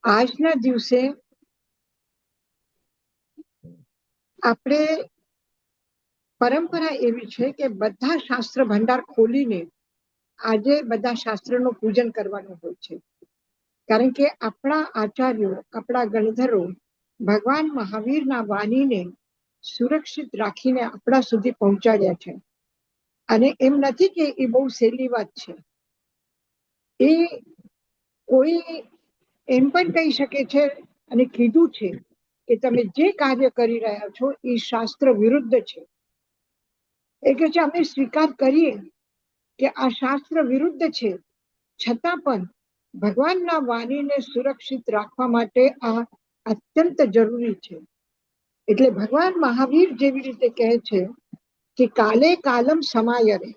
આજના દિવસે આપણે પરંપરા એવી છે કે બધા શાસ્ત્ર ભંડાર ખોલીને આજે બધા શાસ્ત્રનું પૂજન કરવાનું હોય છે. કારણ કે આપણા આચાર્યો, આપણા ગણધરો ભગવાન મહાવીરના વાણીને સુરક્ષિત રાખીને આપણા સુધી પહોંચાડ્યા છે. અને એમ નથી કે એ બહુ સહેલી વાત છે. એ કોઈ એમ પણ કહી શકે છે અને કીધું છે કે તમે જે કાર્ય કરી રહ્યા છો એ શાસ્ત્ર વિરુદ્ધ છે. એ કે છે અમે સ્વીકાર કરીએ કે આ શાસ્ત્ર વિરુદ્ધ છે, છતાં પણ ભગવાનના વાણીને સુરક્ષિત રાખવા માટે આ અત્યંત જરૂરી છે. એટલે ભગવાન મહાવીર જેવી રીતે કહે છે કે કાલે કાલમ સમાયરે,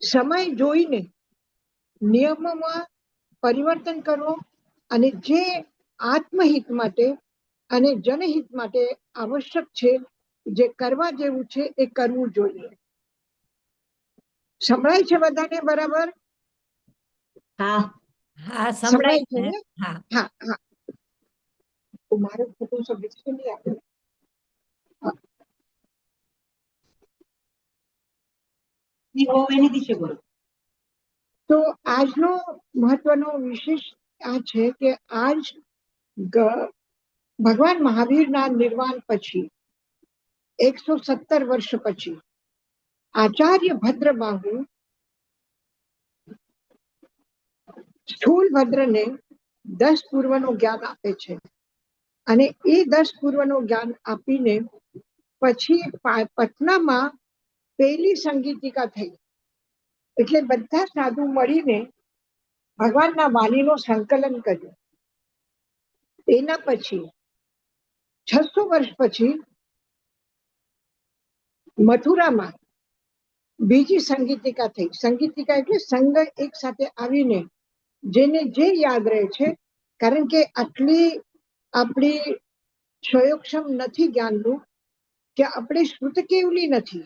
સમય જોઈને નિયમોમાં પરિવર્તન કરો અને જે આત્મહિત માટે અને જનહિત માટે આવશ્યક છે, જે કરવા જેવું છે એ કરવું જોઈએ. સંભળાય છે બધાને બરાબર? હા, હા, સંભળાય સંભળાય છે છે. ને? હા, હા, હા. મારો ફોટો શબ્દ છે નહીં આપે. તો આજનો મહત્વનો વિશેષ આ છે કે આજ ભગવાન મહાવીરના નિર્વાણ પછી 117 વર્ષ પછી આચાર્ય ભદ્રબાહુ સ્થૂલ ભદ્રને 10 પૂર્વનું જ્ઞાન આપે છે. અને એ 10 પૂર્વનું જ્ઞાન આપીને પછી પટનામાં પહેલી સંગીતિકા થઈ. એટલે બધા સાધુ મળીને ભગવાનના વાણીનું સંકલન કર્યું. એના પછી 600 વર્ષ પછી મથુરામાં બીજી સંગીતિકા થઈ. સંગીતિકા એટલે સંઘ એક સાથે આવીને જેને જે યાદ રહે છે, કારણ કે આટલી આપણી ક્ષયોક્ષમ નથી જ્ઞાનનું કે આપણે શ્રુત કેવલી નથી,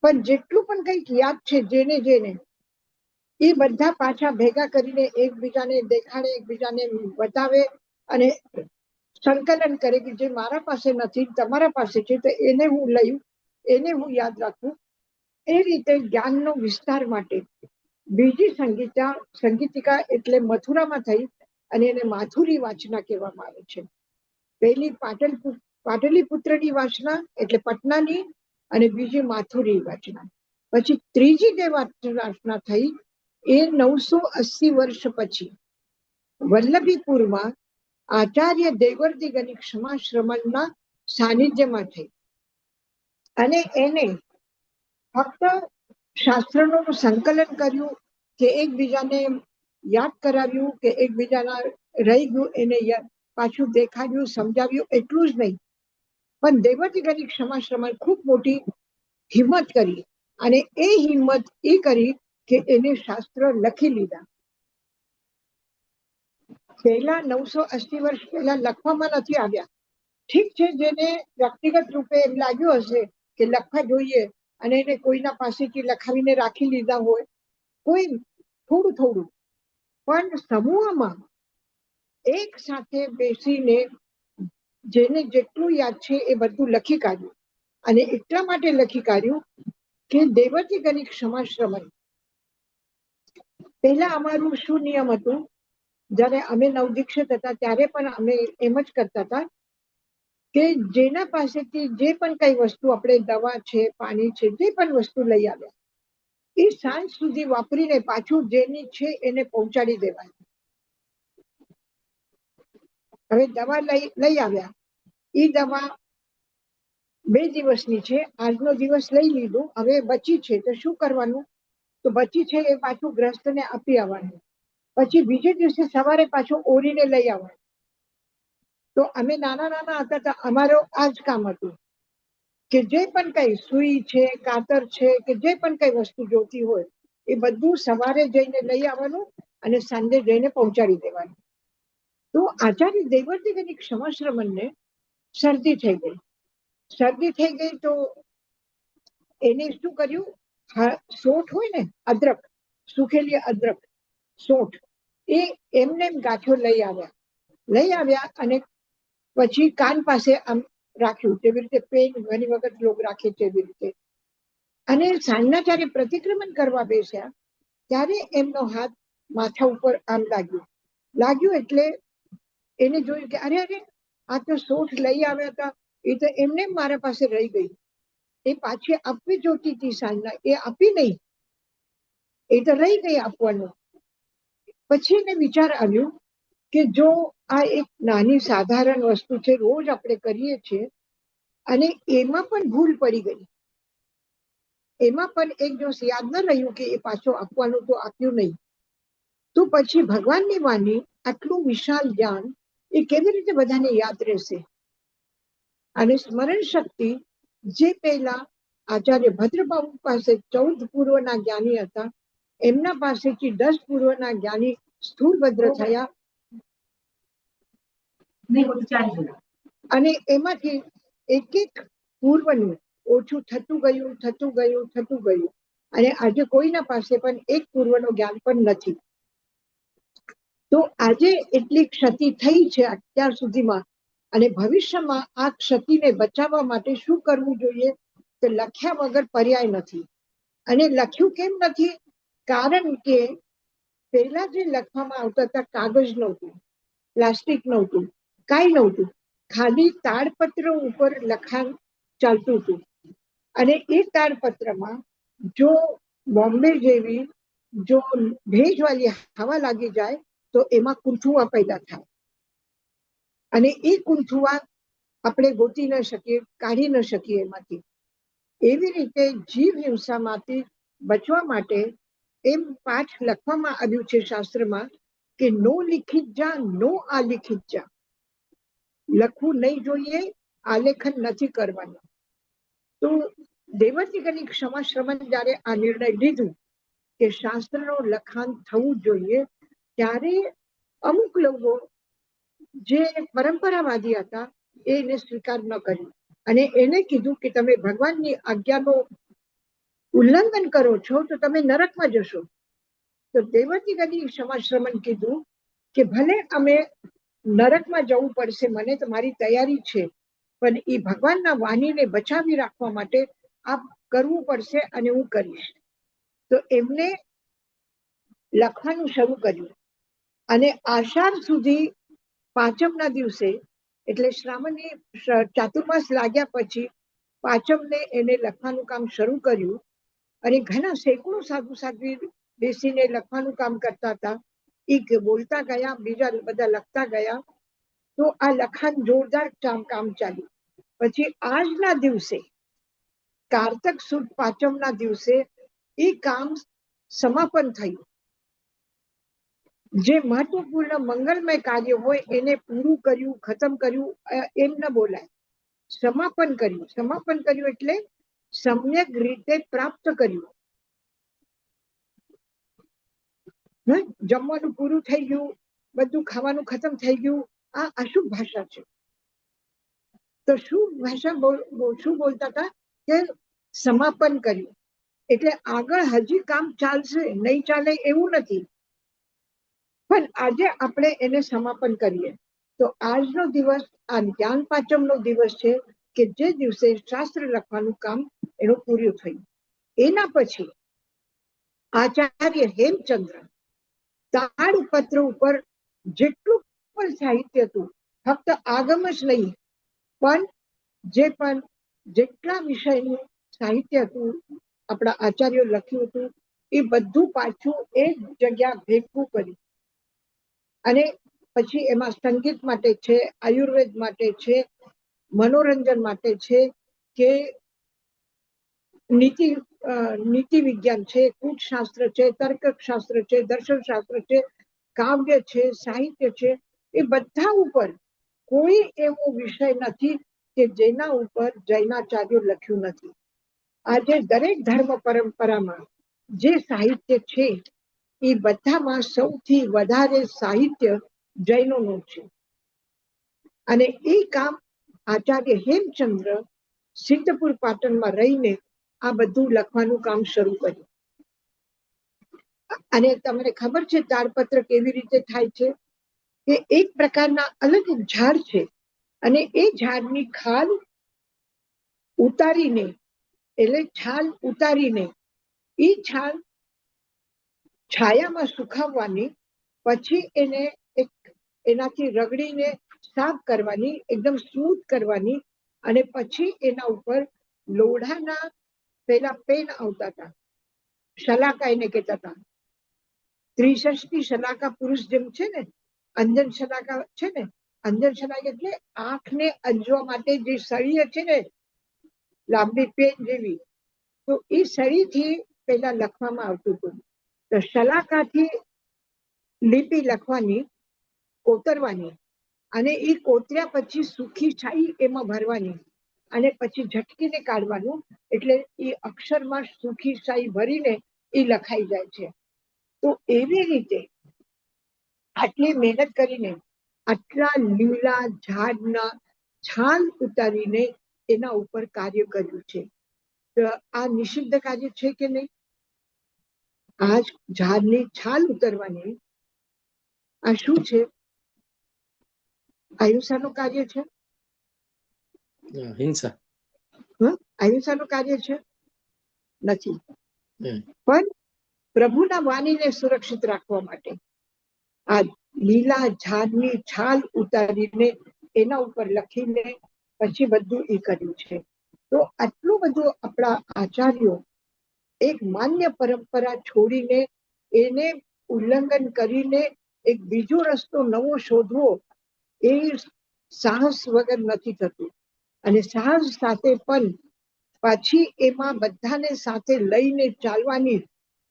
પણ જેટલું પણ કંઈક યાદ છે જેને જેને એ બધા પાછા ભેગા કરીને એકબીજાને દેખાડે, એકબીજાને બતાવે અને સંકલન કરે કે જે મારા પાસે નથી તમારા પાસે છે તો એને હું લઉં, એને હું યાદ રાખું. એ રીતે જ્ઞાનનો વિસ્તાર માટે બીજી સંગીતિકા એટલે મથુરામાં થઈ અને એને માથુરી વાચના કહેવામાં આવે છે. પહેલી પાટલીપુત્રની વાચના એટલે પટનાની અને બીજી માથુરી વાચના. પછી ત્રીજી જે વાચના થઈ એ 980 વર્ષ પછી વલ્લભીપુરમાં આચાર્ય દેવર્તિ ગણિક ક્ષમાશ્રમણના સાનિધ્યમાં થઈ. અને એને ફક્ત શાસ્ત્રોનું સંકલન કર્યું કે એકબીજાને યાદ કરાવ્યું કે એકબીજાના રહી ગયું એને પાછું દેખાડ્યું, સમજાવ્યું, એટલું જ નહીં, પણ દેવર્તિ ગણિક ક્ષમાશ્રમણ ખૂબ મોટી હિંમત કરી અને એ હિંમત એ કરી કે એને શાસ્ત્ર લખી લીધા. પહેલા 980 વર્ષ પહેલા લખવામાં નથી આવ્યા. ઠીક છે, જેને વ્યક્તિગત રૂપે એમ લાગ્યું હશે કે લખવા જોઈએ અને એને કોઈના પાસેથી લખાવીને રાખી લીધા હોય, કોઈ થોડું થોડું, પણ સમૂહમાં એક સાથે બેસીને જેને જેટલું યાદ છે એ બધું લખી કાઢ્યું. અને એટલા માટે લખી કાઢ્યું કે દેવર્તિ ગણિક ક્ષમાશ્રમણ પહેલા અમારું શું નિયમ હતું, જ્યારે અમે નવદીક્ષિત હતા ત્યારે પણ અમે એમ જ કરતા હતા કે જેના પાસેથી જે પણ કઈ વસ્તુ, આપણે દવા છે, પાણી છે, જે પણ વસ્તુ લઈ આવ્યા એ સાંજ સુધી વાપરીને પાછું જેની છે એને પહોંચાડી દેવાય. હવે દવા લઈ આવ્યા, એ દવા 2 દિવસની છે, આજનો દિવસ લઈ લીધું, હવે બચી છે તો શું કરવાનું? તો બચી છે એ પાછું ગ્રસ્તને આપી આવવાનું. પછી બીજે દિવસે સવારે પાછું ઓરીને લઈ આવવાનું. તો અમે નાના નાના હતા તો અમારો આ જ કામ હતું કે જે પણ કઈ સુઈ છે, કાતર છે, કે જે પણ કઈ વસ્તુ જોતી હોય એ બધું સવારે જઈને લઈ આવવાનું અને સાંજે જઈને પહોંચાડી દેવાનું. તો આચાર્ય દેવર્તિ ગણિક ક્ષમાશ્રમણને શરદી થઈ ગઈ. શરદી થઈ ગઈ તો એને શું કર્યું સોઠ હોય ને, અદરક, સુખેલી અદરક, સોઠ, એ એમને ગાંઠો લઈ આવ્યા અને પછી કાન પાસે આમ રાખ્યું, જેવી રીતે પેન ઘણી વખત લોકો રાખે તેવી રીતે. અને સાંજના જ્યારે પ્રતિક્રમણ કરવા બેસ્યા ત્યારે એમનો હાથ માથા ઉપર આમ લાગ્યું એટલે એને જોયું કે અરે અરે, આ તો સોઠ લઈ આવ્યા હતા, એ તો એમને મારા પાસે રહી ગઈ. એ પાછી આપવી જોતી હતી સાંજના, એ આપી નહીં, એ તો રહી ગઈ આપવાનું. પછી એને વિચાર આવ્યો કે જો આ એક નાની સાધારણ વસ્તુ છે, રોજ આપણે કરીએ છીએ, અને એમાં પણ ભૂલ પડી ગઈ, એમાં પણ એક દિવસ યાદ ન રહ્યું કે એ પાછો આપવાનું, તો આપ્યું નહીં, તો પછી ભગવાનની વાણી, આટલું વિશાળ જ્ઞાન, એ કેવી રીતે બધાને યાદ રહેશે? અને સ્મરણ શક્તિ, જે પહેલા આચાર્ય ભદ્રબાહુ પાસે 14 પૂર્વના જ્ઞાની હતા, એમના પાસેથી 10 પૂર્વના જ્ઞાની સ્થૂળભદ્ર થયા, અને એમાંથી એક એક પૂર્વનું ઓછું થતું ગયું, અને આજે કોઈના પાસે પણ એક પૂર્વનો જ્ઞાન પણ નથી. તો આજે એટલી ક્ષતિ થઈ છે અત્યાર સુધીમાં, અને ભવિષ્યમાં આ ક્ષતિને બચાવવા માટે શું કરવું જોઈએ? તો લખ્યા વગર પર્યાય નથી. અને લખ્યું કેમ નથી? કારણ કે પહેલા જે લખવામાં આવતા હતા, કાગળ નહોતું, પ્લાસ્ટિક નહોતું, કાંઈ નહોતું, ખાલી તાડપત્ર ઉપર લખાણ ચાલતું હતું. અને એ તાડપત્રમાં જો બોમ્બે જેવી જો ભેજવાળી હવા લાગી જાય તો એમાં કુંઠુઆ પેદા થાય, અને એ કુંઠુઆ આપણે ગોતી ન શકીએ, કાઢી ન શકીએ એમાંથી. એવી રીતે જીવ હિંસામાંથી બચવા માટે એમ પાઠ લખવામાં આવ્યું છે શાસ્ત્રમાં કે નો લિખિત જા, નો આલિખિત જા. લખવું નહીં જોઈએ, આલેખન નથી કરવાનું. તો દેવર્ષિની ક્ષમાશ્રમણ જ્યારે આ નિર્ણય લીધું કે શાસ્ત્રનો લખાણ થવું જોઈએ, ત્યારે અમુક લોકો જે પરંપરાવાદી હતા એને સ્વીકાર ન કર્યું, અને એને કીધું કે તમે ભગવાનની આજ્ઞાનો ઉલ્લંઘન કરો છો તો તમે નરકમાં જશો. તો દેવર્ષિની ક્ષમાશ્રમણ કીધું કે ભલે અમે નરકમાં જવું પડશે, મને તો મારી તૈયારી છે, પણ એ ભગવાનના વાણીને બચાવી રાખવા માટે આ કરવું પડશે, અને હું કરીશ. તો એમને લખવાનું શરૂ કર્યું, અને આષાઢ સુધી પાંચમના દિવસે, એટલે શ્રાવણની ચાતુર્માસ લાગ્યા પછી પાંચમને એને લખવાનું કામ શરૂ કર્યું. અને ઘણા સેંકડો સાધુ સાધ્વી બેસીને લખવાનું કામ કરતા હતા. એક બોલતા ગયા, બીજા બધા લખતા ગયા, તો આ લખાણ જોરદાર કામ ચાલ્યું. પછી આજના દિવસે, કારતક સુદ પાંચમના દિવસે એ કામ સમાપન થયું. જે મહત્વપૂર્ણ મંગલમય કાર્ય હોય એને પૂરું કર્યું, ખતમ કર્યું એમ ન બોલાય. સમાપન કર્યું એટલે સમ્યક રીતે પ્રાપ્ત કર્યું. જમવાનું પૂરું થઈ ગયું, બધું ખાવાનું ખતમ થઈ ગયું, આ અશુભ ભાષા છે. તો શુભ ભાષા શું બોલતા હતા કે સમાપન કર્યું, એટલે આગળ હજી કામ ચાલશે, નહીં ચાલે એવું નથી, પણ આજે આપણે એને સમાપન કરીએ. તો આજનો દિવસ આ જ્ઞાન પાંચમનો દિવસ છે કે જે દિવસે શાસ્ત્ર લખવાનું કામ એનું પૂરું થયું. એના પછી આચાર્ય હેમચંદ્ર તાડપત્ર ઉપર જેટલું પણ સાહિત્ય હતું, ફક્ત આગમ જ નહીં, પણ જેટલા વિષયનું સાહિત્ય હતું, આપણા આચાર્યો લખ્યું હતું, એ બધું પાછું એક જગ્યા ભેગું કર્યું. અને પછી એમાં સંગીત માટે છે, આયુર્વેદ માટે છે, મનોરંજન માટે છે, કે નીતિ વિજ્ઞાન છે, કૂટશાસ્ત્ર છે, તર્કશાસ્ત્ર છે, દર્શનશાસ્ત્ર છે, કાવ્ય છે, સાહિત્ય છે, એ બધા ઉપર કોઈ એવો વિષય નથી કે જેના ઉપર જૈનાચાર્યો લખ્યું નથી. આજે દરેક ધર્મ પરંપરામાં જે સાહિત્ય છે એ બધામાં સૌથી વધારે સાહિત્ય જૈનોનું છે. અને એ કામ આચાર્ય હેમચંદ્ર સિદ્ધપુર પાટણમાં રહીને આ બધું લખવાનું કામ શરૂ કર્યું. અને તમને ખબર છે તાડપત્ર કેવી રીતે થાય છે? કે એક પ્રકારના અલગ ઝાડ છે અને એ ઝાડની ખાલ ઉતારીને, એટલે છાલ ઉતારીને એ છાલ છાયામાં સુખાવવાની, પછી એને એક એનાથી રગડીને સાફ કરવાની, એકદમ સ્મૂથ કરવાની, અને પછી એના ઉપર લોઢાના પેલા પેન આવતા હતા, શલાકા એને કહેતા હતા. ત્રિષષ્ટી શલાકા પુરુષ જેમ છે ને, અંજન શલાકા છે ને, અંજન શલાકા એટલે આંખને અંજવા માટે જે સળીએ છે ને, લાંબી પેન જેવી, તો એ સળીથી પેલા લખવામાં આવતું હતું. તો શલાકાથી લિપિ લખવાની, કોતરવાની, અને એ કોતર્યા પછી સુખી છાઈ એમાં ભરવાની, અને પછી ઝટકીને કાઢવાનું, એટલે એ અક્ષરમાં સુખી શાહી ભરીને એ લખાઈ જાય છે. તો એવી રીતે આટલી મહેનત કરીને આટલા લીલા ઝાડના છાલ ઉતારીને એના ઉપર કાર્ય કર્યું છે. તો આ નિષિદ્ધ કાર્ય છે કે નહીં? આ ઝાડની છાલ ઉતારવાની આ શું છે? અહિંસાનું કાર્ય છે? હિંસા. અહિંસાનું કાર્ય છે? નથી. પણ પ્રભુના વાણીને સુરક્ષિત રાખવા માટે આ લીલા ઝાડની છાલ ઉતારીને એના ઉપર લખીને પછી બધું એ કર્યું છે. તો આટલું બધું આપણા આચાર્યો એક માન્ય પરંપરા છોડીને એને ઉલ્લંઘન કરીને એક બીજો રસ્તો નવો શોધવો, એ સાહસ વગર નથી થતું. અને સાહસ સાથે પણ પાછી એમાં બધાને સાથે લઈને ચાલવાની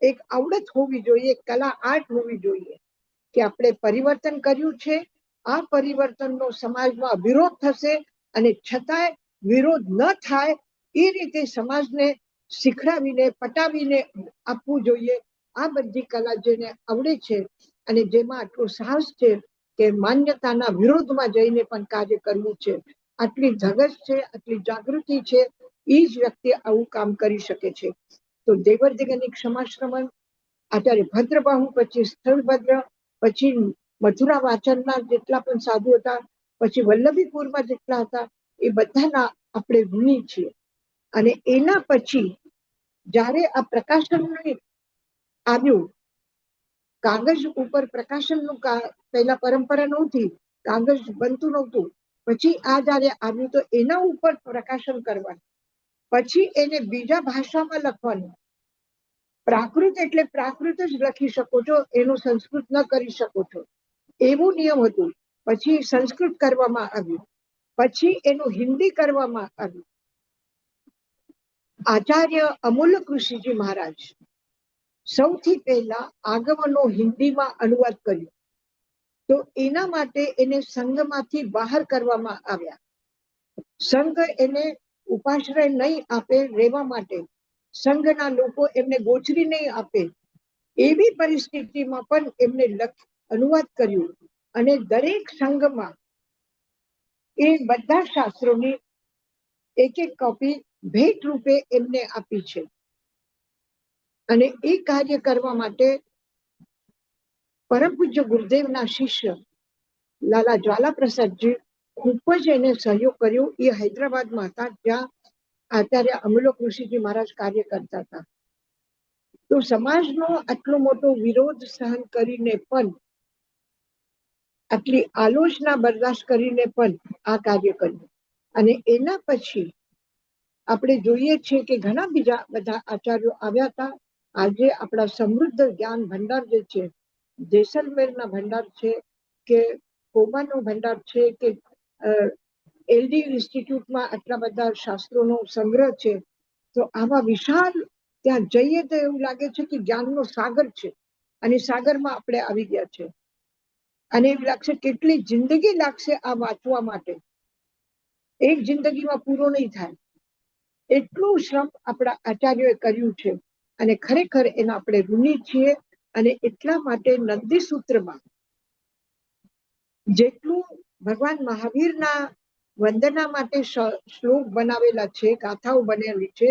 એક આવડત હોવી જોઈએ, કલા આર્ટ હોવી જોઈએ, કે આપણે પરિવર્તન કર્યું છે, આ પરિવર્તનનો સમાજમાં વિરોધ થશે, અને છતાંય વિરોધ ન થાય એ રીતે સમાજને શીખડાવીને પટાવીને આપવું જોઈએ. આ બધી કલા જેને આવડે છે અને જેમાં આટલું સાહસ છે કે માન્યતાના વિરોધમાં જઈને પણ કાર્ય કરવું છે, આટલી ધગશ છે, આટલી જાગૃતિ છે, એ જ વ્યક્તિ આવું કામ કરી શકે છે. તો દેવર્જિની ક્ષમાશ્રમણ, આચાર્ય ભદ્રબાહુ, પછી સ્થળભદ્ર, પછી મથુરા વાચનના જેટલા પણ સાધુ હતા, પછી વલ્લભીપુરમાં જેટલા હતા, એ બધાના આપણે ઋણી છીએ. અને એના પછી જ્યારે આ પ્રકાશન આવ્યું, કાગજ ઉપર પ્રકાશનનું પહેલા પરંપરા નહોતી, કાગજ બનતું નહોતું, પછી આ જયારે આવ્યું તો એના ઉપર પ્રકાશન કરવાનું, પછી એને બીજા ભાષામાં લખવાનું. પ્રાકૃત એટલે પ્રાકૃત જ લખી શકો છો, એનું સંસ્કૃત ન કરી શકો છો, એવું નિયમ હતું. પછી સંસ્કૃત કરવામાં આવ્યું, પછી એનું હિન્દી કરવામાં આવ્યું. આચાર્ય અમૂલ્ય ઋષિજી મહારાજ સૌથી પહેલા આગમનો હિન્દીમાં અનુવાદ કર્યો. તો એના માટે એને સંઘમાંથી બહાર કરવામાં આવ્યા. સંઘ એને ઉપાશ્રય નહીં આપે રહેવા માટે, સંઘના લોકો એમને ગોચરી નહીં આપે, એવી પરિસ્થિતિમાં પણ એમને અનુવાદ કર્યું. અને દરેક સંઘમાં એ બધા શાસ્ત્રોની એક એક કોપી ભેટ રૂપે એમને આપી છે. અને એ કાર્ય કરવા માટે પરમ પૂજ્ય ગુરુદેવના શિષ્ય લાલા જ્વાલા પ્રસાદજી ખૂબ જ એને સહયોગ કર્યો. એ હૈદરાબાદમાં હતા, જ્યાં આચાર્ય અમૂલ્ય ઋષિજી મહારાજ કાર્ય કરતા હતા. તો સમાજનો આટલો મોટો વિરોધ સહન કરીને પણ, આટલી આલોચના બરદાસ્ત કરીને પણ આ કાર્ય કર્યું. અને એના પછી આપણે જોઈએ છીએ કે ઘણા બીજા બધા આચાર્યો આવ્યા હતા. આજે આપણા સમૃદ્ધ જ્ઞાન ભંડાર જે છે, જેસલમેરના ભંડાર છે, કે કોબાનો ભંડાર છે, કે એલડી ઇન્સ્ટિટ્યૂટમાં આટલા બધા શાસ્ત્રોનો સંગ્રહ છે. તો આવા વિશાળ, ત્યાં જઈએ તો એવું લાગે છે કે જ્ઞાનનો સાગર છે, અને સાગરમાં આપણે આવી ગયા છે. અને એવું લાગશે કેટલી જિંદગી લાગશે આ વાંચવા માટે, એક જિંદગીમાં પૂરો નહીં થાય, એટલું શ્રમ આપણા આચાર્યોએ કર્યું છે. અને ખરેખર એના આપણે ઋણી છીએ. અને એટલા માટે નંદી સૂત્રમાં જેટલું ભગવાન મહાવીરના વંદના માટે શ્લોક બનાવેલા છે, ગાથાઓ બનેલી છે,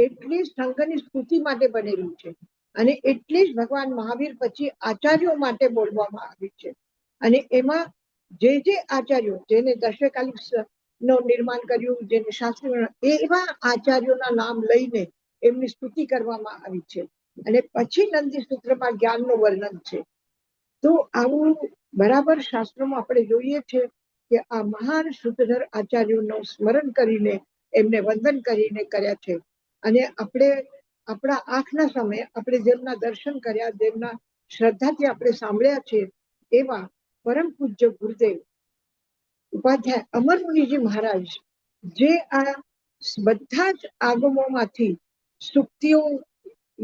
એટલી સંઘની સ્તુતિ માટે બનેલું છે અને એટલી જ ભગવાન મહાવીર પછી આચાર્યો માટે બોલવામાં આવી છે. અને એમાં જે આચાર્યો જેને દશકાલિક નો નિર્માણ કર્યું, જેને શાસ્ત્રી, એવા આચાર્યોના નામ લઈને એમની સ્તુતિ કરવામાં આવી છે. અને પછી નંદી સૂત્રમાં જ્ઞાનનું વર્ણન છે. તો આવું બરાબર શાસ્ત્રોમાં આપણે જોઈએ છે કે આ મહાન સૂત્રધર આચાર્યોનું સ્મરણ કરીને એમને વંદન કરીને કર્યા છે. અને આપણે આપણા આંખના સામે આપણે જેમના દર્શન કર્યા, જેમના શ્રદ્ધાથી આપણે સાંભળ્યા છે, એવા પરમ પૂજ્ય ગુરુદેવ ઉપાધ્યાય અમરમુનિજી મહારાજ, જે આ બધા જ આગમોમાંથી સુક્તિઓ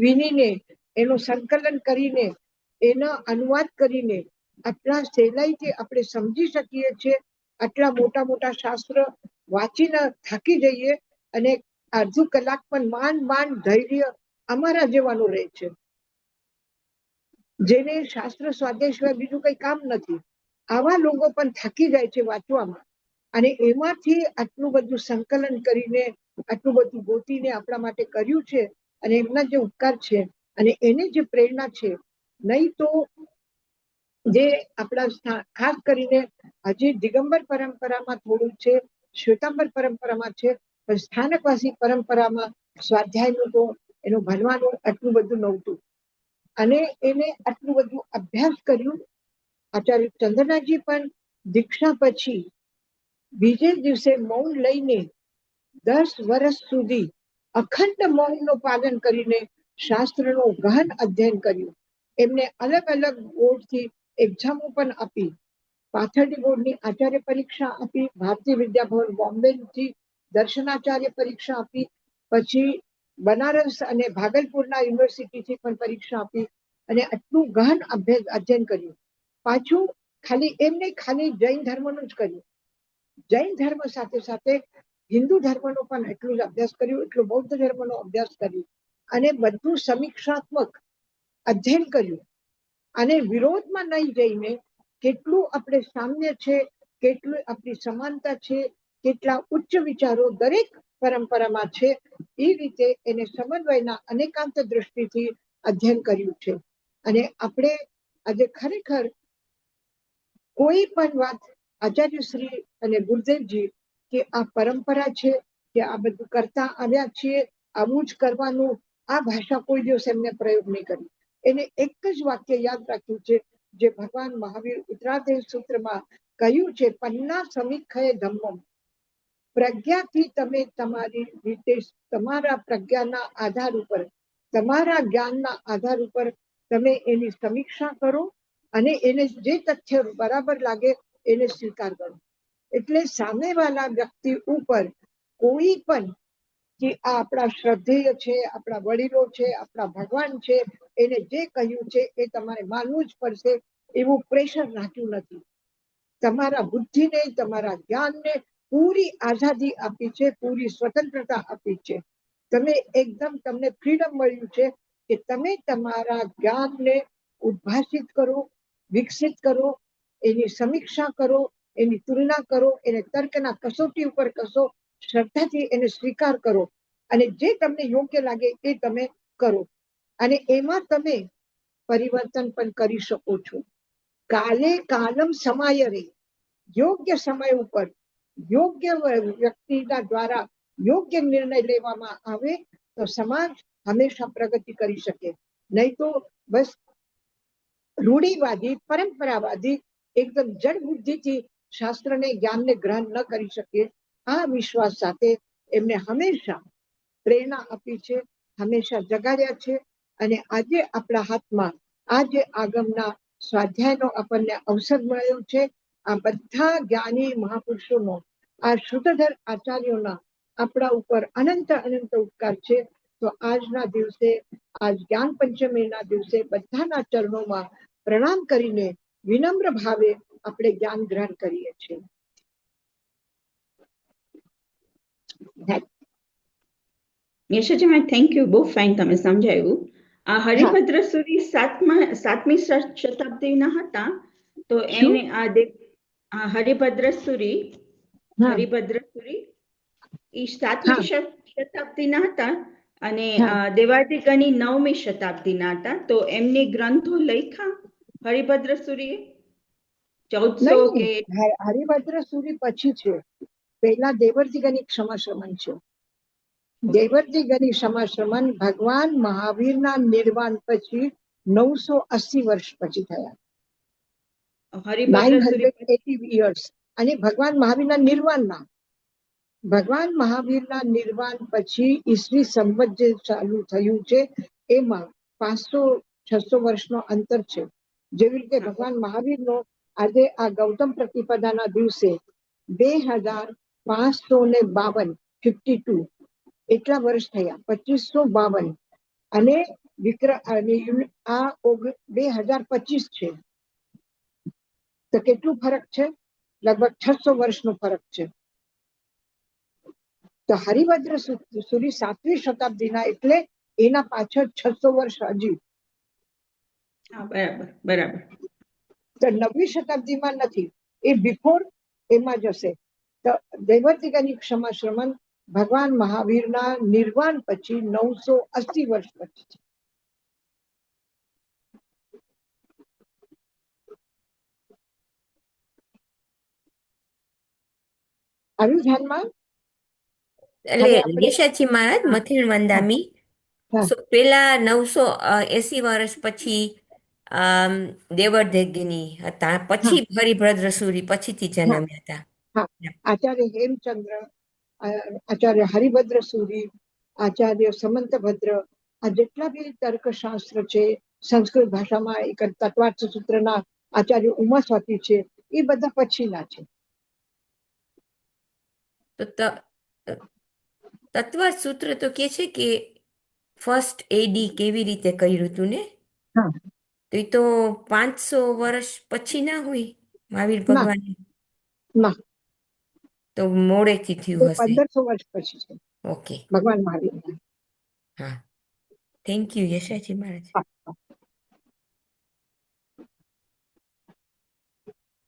વિનીને એનું સંકલન કરીને એનો અનુવાદ કરીને આટલા સહેલાઈથી આપણે સમજી શકીએ છીએ. આટલા મોટા મોટા શાસ્ત્ર વાંચીને થાકી જઈએ અને અડધું કલાક પણ માંડ ધૈર્ય અમારા જેવાનું રહે છે, જેને શાસ્ત્ર સ્વાધ્યાય સિવાય બીજું કઈ કામ નથી. આવા લોકો પણ થાકી જાય છે વાંચવામાં, અને એમાંથી આટલું બધું સંકલન કરીને આટલું બધું ગોતીને આપણા માટે કર્યું છે. અને એમના જે ઉપકાર છે અને એને જે પ્રેરણા છે, નહીં તો જે આપણા ખાસ કરીને હજી દિગંબર પરંપરામાં થોડું છે, શ્વેતાંબર પરંપરામાં છે, પણ સ્થાનકવાસી પરંપરામાં સ્વાધ્યાયનું તો એનું ભણવાનું આટલું બધું નહોતું. અને એને આટલું બધું અભ્યાસ કર્યું. આચાર્ય ચંદ્રનાથજી પણ દીક્ષા પછી બીજે દિવસે મૌન લઈને 10 વર્ષ સુધી અખંડ મૌનનું પાલન કરીને શાસ્ત્રનું ગહન અધ્યયન કર્યું. એમને અલગ અલગ બોર્ડથી એક્ઝામો પણ આપી. પાથરડી બોર્ડની આચાર્ય પરીક્ષા આપી, ભારતીય વિદ્યાભવન બોમ્બેથી દર્શનાચાર્ય પરીક્ષા આપી, પછી બનારસ અને ભાગલપુરના યુનિવર્સિટીથી પણ પરીક્ષા આપી, અને આટલું ગહન અધ્યયન કર્યું. પાછું ખાલી જૈન ધર્મનું જ કર્યું. જૈન ધર્મ સાથે સાથે હિન્દુ ધર્મનો પણ એટલું જ અભ્યાસ કર્યું, એટલું બૌદ્ધ ધર્મનો અભ્યાસ કર્યું, અને બધું સમીક્ષાત્મક અધ્યયન કર્યું. અને વિરોધમાં નહીં જઈને કેટલું આપણે સામ્ય છે, કેટલું આપણી સમાનતા છે, કેટલા ઉચ્ચ વિચારો દરેક પરંપરામાં છે, એ રીતે એને સમન્વયના અનેકાંત દ્રષ્ટિથી અધ્યયન કર્યું છે. અને આપણે આજે ખરેખર કોઈ પણ વાત આચાર્ય શ્રી અને ગુરુદેવજી કે આ પરંપરા છે કે આ બધું કરતા આવ્યા છીએ, આવું જ કરવાનું, આ ભાષા કોઈ દિવસ એમને પ્રયોગ નહીં કરી. એને એક જ વાક્ય યાદ રાખ્યું છે, જે ભગવાન મહાવીર ઉત્તરાધ્યાય સૂત્રમાં કહ્યું છે, પન્ના સમીક્ષય ધમ્મમ. પ્રજ્ઞાથી તમે તમારી રીતે તમારા પ્રજ્ઞાના આધાર ઉપર, તમારા જ્ઞાનના આધાર ઉપર તમે એની સમીક્ષા કરો અને એને જે તથ્ય બરાબર લાગે એને સ્વીકાર કરો. એટલે સામેવાળા વ્યક્તિ ઉપર કોઈ પણ કે આ આપણા શ્રદ્ધેય છે, આપણા વડીલો છે, આપણા ભગવાન છે, એને જે કહ્યું છે એ તમારે માનવું જ પડશે એવું પ્રેશર રાખ્યું નથી. તમારા બુદ્ધિને, તમારા જ્ઞાનને પૂરી આઝાદી આપી છે, પૂરી સ્વતંત્રતા આપી છે. તમને ફ્રીડમ મળ્યું છે કે તમે તમારા જ્ઞાનને ઉદ્ભાષિત કરો, વિકસિત કરો, એની સમીક્ષા કરો, એની તુલના કરો, એને તર્કના કસોટી ઉપર કસો, શ્રદ્ધાથી એને સ્વીકાર કરો, અને જે તમને યોગ્ય લાગે એ તમે કરો. અને એમાં તમે પરિવર્તન પણ કરી શકો છો. કાલે કાલમ સમાય રે, યોગ્ય સમય ઉપર યોગ્ય વ્યક્તિના દ્વારા યોગ્ય નિર્ણય લેવામાં આવે તો સમાજ હંમેશા પ્રગતિ કરી શકે. નહીં તો બસ રૂઢિવાદી, પરંપરાવાદી, એકદમ જડ બુદ્ધિથી શાસ્ત્રને, જ્ઞાનને ગ્રહણ ન કરી શકે. આ વિશ્વાસ સાથે એમને હંમેશા પ્રેરણા આપી છે, હંમેશા જગાડ્યા છે. અને આજે આપણા હાથમાં આજે આગમના સ્વાધ્યાયનો આપણને અવસર મળ્યો છે. આ બધા જ્ઞાની મહાપુરુષોનો, આ શુદ્ધધર આચાર્યોના આપણા ઉપર અનંત અનંત ઉપકાર છે. તો આજના દિવસે, આજ જ્ઞાન પંચમીના દિવસે બધાના ચરણોમાં પ્રણામ કરીને વિનમ્ર ભાવે આપણે જ્ઞાન ગ્રહણ કરીએ છીએ. યશોજીમાં થેન્ક યુ, બહુ ફાઇન તમે સમજાવ્યું. આ હરિભદ્ર સુરી સાતમી શતાબ્દીના હતા. તો એને આ હરિભદ્ર સુરી એ 7મી શતાબ્દીના હતા. અને હા. દેવાર્તિકની 9મી શતાબ્દીના હતા. તો એમની ગ્રંથો લખ્યા હરિભદ્ર સૂરીએ 1400 કે નહીં, હરિભદ્ર સૂરી પછી છે. પહેલા દેવર્તી ગની ક્ષમાશ્રમણ છે. દેવર્તી ગની ક્ષમાશ્રમણ ભગવાન મહાવીરના નિર્વાણ પછી 980 વર્ષ પછી થયા. હરિભદ્ર સૂરી 980 years. અને ભગવાન મહાવીરના નિર્વાણના ભગવાન મહાવીરના નિર્વાણ પછી ઈસવી સંવત જે ચાલુ થયું છે એમાં 500-600 વર્ષનો અંતર છે. જેવી રીતે ભગવાન મહાવીરનો આજે આ ગૌતમ પ્રતિપદાના દિવસે 2552 52 એટલા વર્ષ થયા. 2552 અને આ 2025 છે. તો કેટલું ફરક છે? લગભગ 600 વર્ષનો ફરક છે. તો હરિભદ્ર સૂરી 7મી શતાબ્દીના, એટલે એના પાછળ 600 વર્ષ હજી. બરાબર બરાબર. તો 9મી શતાબ્દીમાં નથી, એ બિફોર એમાં જશે. તો દેવર્તી ગની ક્ષમાશ્રમણ ભગવાન મહાવીરના નિર્વાણ પછી 980 વર્ષ પછી છે. આવ્યું ધ્યાનમાં? એટલે હવે આપણે યશાજી મહારાજ હા, મથેણ વંદામી હા, પેલા 980 વર્ષ પછી દેવર્દેગની હતા, હા, પછી હરિભદ્ર સૂરી પછીથી હા, જન્મ્યા હતા. હા. આચાર્ય હેમચંદ્ર, આચાર્ય હરિભદ્ર સૂરી, આચાર્ય સમંતભદ્ર, આ જેટલા બી તર્કશાસ્ત્ર છે, સંસ્કૃત ભાષામાં એક તત્વાર્થ સૂત્રના આચાર્ય ઉમા સ્વાતી છે, એ બધા પછીના છે. તો તત્વ સૂત્ર તો કે છે કે ફર્સ્ટ એડી કેવી રીતે કર્યું હતું ને, હા. તો એ તો 500 વર્ષ પછી ના હોય મહાવીર ના, ભગવાન, ના, તો મોડેથી એ થયું હશે. 1500 વર્ષ પછી છે ઓકે, ભગવાન મહાવીર. હા, થેન્ક યુ યશાજી મહારાજ.